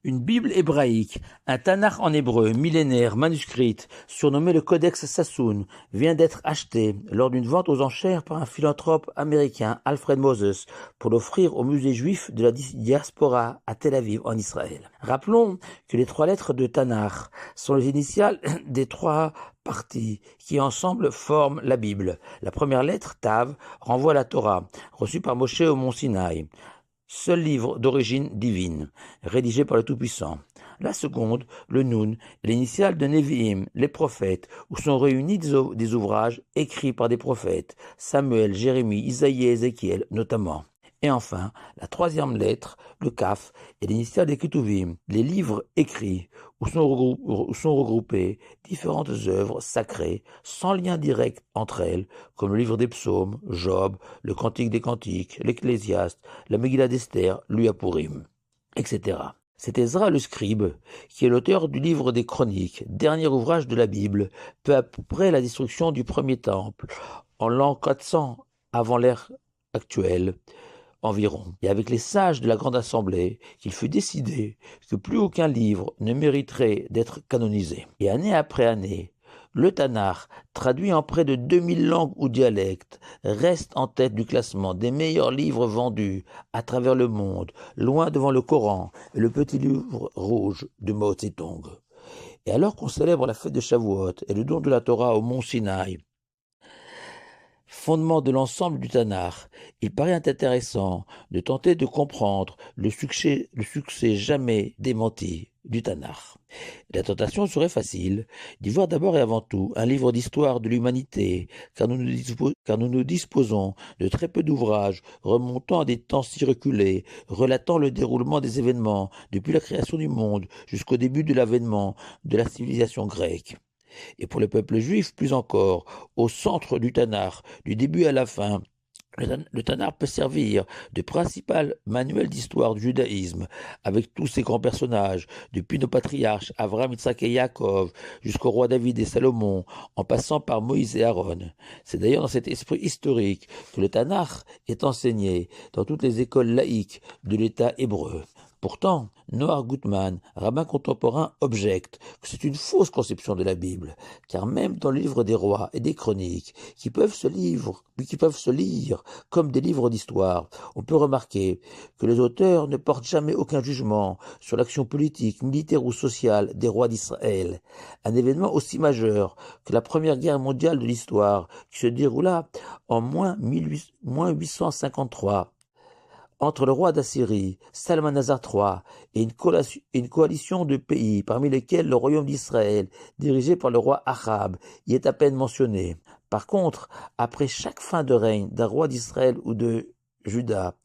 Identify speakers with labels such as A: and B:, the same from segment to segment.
A: Une Bible hébraïque, un Tanakh en hébreu, millénaire, manuscrite, surnommé le Codex Sassoon, vient d'être acheté lors d'une vente aux enchères par un philanthrope américain, Alfred Moses, pour l'offrir au musée juif de la diaspora à Tel Aviv, en Israël. Rappelons que les 3 lettres de Tanakh sont les initiales des 3 parties qui ensemble forment la Bible. La première lettre, Tav, renvoie à la Torah, reçue par Moshe au mont Sinaï. Seul livre d'origine divine, rédigé par le Tout-Puissant. La seconde, le Nun, est l'initiale de Nevi'im, les prophètes, où sont réunis des ouvrages écrits par des prophètes, Samuel, Jérémie, Isaïe et Ézéchiel notamment. Et enfin, la 3e lettre, le Kaf, est l'initiale des Ketuvim, les livres écrits, où sont regroupées différentes œuvres sacrées, sans lien direct entre elles, comme le livre des psaumes, Job, le Cantique des Cantiques, l'Ecclésiaste, la Megillah d'Esther, l'Uapurim, etc. C'est Ezra le scribe, qui est l'auteur du livre des Chroniques, dernier ouvrage de la Bible, peu après la destruction du premier temple, en l'an 400 avant l'ère actuelle, environ, et avec les sages de la grande assemblée, qu'il fut décidé que plus aucun livre ne mériterait d'être canonisé. Et année après année, le Tanakh, traduit en près de 2000 langues ou dialectes, reste en tête du classement des meilleurs livres vendus à travers le monde, loin devant le Coran et le petit livre rouge de Mao Tse-tung. Et alors qu'on célèbre la fête de Shavuot et le don de la Torah au mont Sinaï, fondement de l'ensemble du Tanakh, il paraît intéressant de tenter de comprendre le succès jamais démenti du Tanakh. La tentation serait facile d'y voir d'abord et avant tout un livre d'histoire de l'humanité, car nous nous disposons de très peu d'ouvrages remontant à des temps si reculés, relatant le déroulement des événements depuis la création du monde jusqu'au début de l'avènement de la civilisation grecque. Et pour le peuple juif, plus encore, au centre du Tanakh, du début à la fin, le Tanakh peut servir de principal manuel d'histoire du judaïsme, avec tous ses grands personnages, depuis nos patriarches Avraham, Yitzhak et Yaakov, jusqu'au roi David et Salomon, en passant par Moïse et Aaron. C'est d'ailleurs dans cet esprit historique que le Tanakh est enseigné dans toutes les écoles laïques de l'État hébreu. Pourtant, Noah Gutman, rabbin contemporain, objecte que c'est une fausse conception de la Bible, car même dans le livre des rois et des chroniques, qui peuvent se lire comme des livres d'histoire, on peut remarquer que les auteurs ne portent jamais aucun jugement sur l'action politique, militaire ou sociale des rois d'Israël, un événement aussi majeur que la première guerre mondiale de l'histoire, qui se déroula en moins 853, entre le roi d'Assyrie, Salmanasar III, et une coalition de pays, parmi lesquels le royaume d'Israël, dirigé par le roi Achab, y est à peine mentionné. Par contre, après chaque fin de règne d'un roi d'Israël ou de Juda,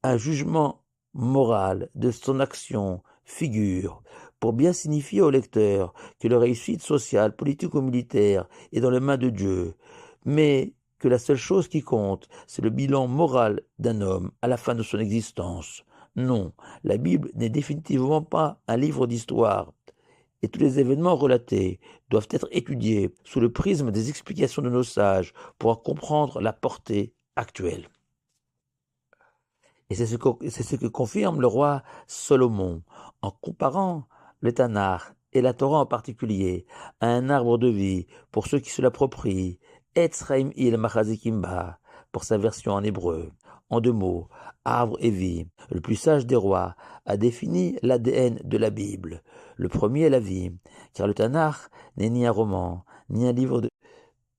A: un jugement moral de son action figure, pour bien signifier au lecteur que la réussite sociale, politique ou militaire est dans les mains de Dieu, mais que la seule chose qui compte, c'est le bilan moral d'un homme à la fin de son existence. Non, la Bible n'est définitivement pas un livre d'histoire, et tous les événements relatés doivent être étudiés sous le prisme des explications de nos sages pour en comprendre la portée actuelle. Et c'est ce que confirme le roi Salomon en comparant le Tanakh et la Torah en particulier à un arbre de vie pour ceux qui se l'approprient, Etz Chaim il Machazikimba, pour sa version en hébreu. En 2 mots, arbre et vie, le plus sage des rois a défini l'ADN de la Bible. Le premier est la vie, car le Tanakh n'est ni un roman, ni un livre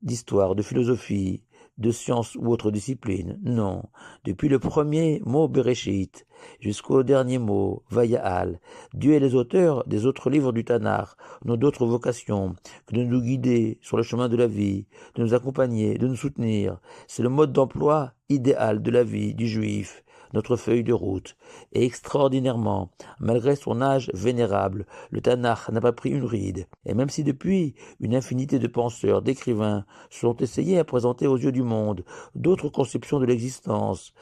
A: d'histoire, de philosophie, de science ou autre discipline. Non, depuis le premier mot Bereshit jusqu'au dernier mot Vaya'al, Dieu et les auteurs des autres livres du Tanakh n'ont d'autre vocation que de nous guider sur le chemin de la vie, de nous accompagner, de nous soutenir. C'est le mode d'emploi idéal de la vie du juif, notre feuille de route. Et extraordinairement, malgré son âge vénérable, le Tanakh n'a pas pris une ride. Et même si depuis, une infinité de penseurs, d'écrivains se sont essayés à présenter aux yeux du monde d'autres conceptions de l'existence,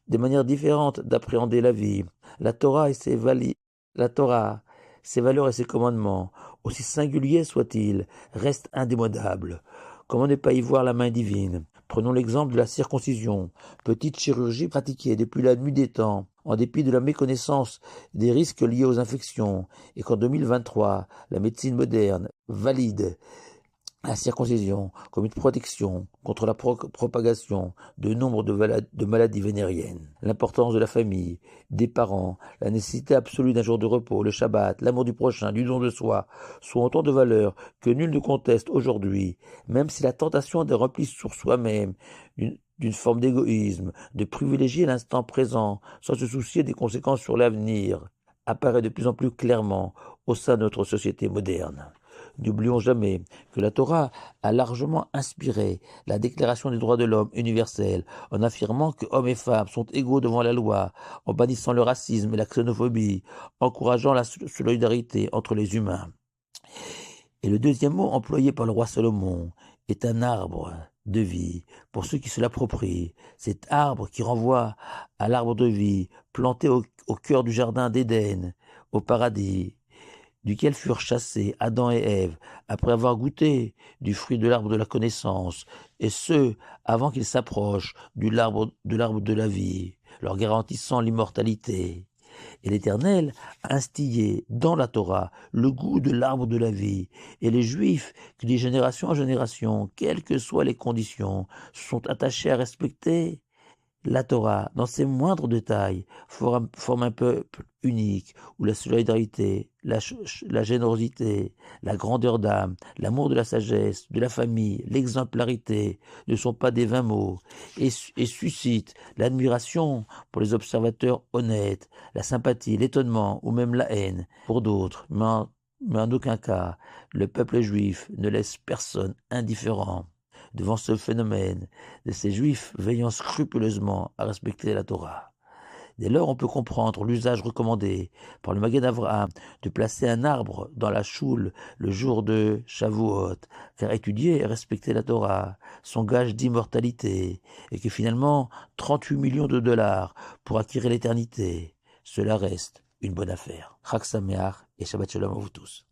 A: des manières différentes d'appréhender la vie, la Torah, ses valeurs et ses commandements, aussi singuliers soient-ils, restent indémodables. Comment ne pas y voir la main divine? Prenons l'exemple de la circoncision, petite chirurgie pratiquée depuis la nuit des temps en dépit de la méconnaissance des risques liés aux infections, et qu'en 2023, la médecine moderne valide la circoncision comme une protection contre la propagation de nombre de maladies vénériennes. L'importance de la famille, des parents, la nécessité absolue d'un jour de repos, le Shabbat, l'amour du prochain, du don de soi, sont autant de valeurs que nul ne conteste aujourd'hui, même si la tentation de repli sur soi-même, d'une forme d'égoïsme, de privilégier l'instant présent sans se soucier des conséquences sur l'avenir, apparaît de plus en plus clairement au sein de notre société moderne. N'oublions jamais que la Torah a largement inspiré la Déclaration des droits de l'homme universelle en affirmant que hommes et femmes sont égaux devant la loi, en bannissant le racisme et la xénophobie, encourageant la solidarité entre les humains. Et le deuxième mot employé par le roi Salomon est un arbre de vie pour ceux qui se l'approprient. Cet arbre qui renvoie à l'arbre de vie planté au cœur du jardin d'Éden, au paradis, duquel furent chassés Adam et Ève après avoir goûté du fruit de l'arbre de la connaissance, et ce, avant qu'ils s'approchent de l'arbre de la vie, leur garantissant l'immortalité. Et l'Éternel a instillé dans la Torah le goût de l'arbre de la vie, et les Juifs, qui de génération en génération, quelles que soient les conditions, se sont attachés à respecter la Torah, dans ses moindres détails, forme un peuple unique où la solidarité, la générosité, la grandeur d'âme, l'amour de la sagesse, de la famille, l'exemplarité ne sont pas des vains mots et suscitent l'admiration pour les observateurs honnêtes, la sympathie, l'étonnement ou même la haine pour d'autres. Mais en aucun cas, le peuple juif ne laisse personne indifférent devant ce phénomène de ces Juifs veillant scrupuleusement à respecter la Torah. Dès lors, on peut comprendre l'usage recommandé par le Magen Avraham de placer un arbre dans la choule le jour de Shavuot, car étudier et respecter la Torah sont gage d'immortalité, et que finalement 38 millions de dollars pour acquérir l'éternité, cela reste une bonne affaire. Chag Sameach et Shabbat Shalom à vous tous.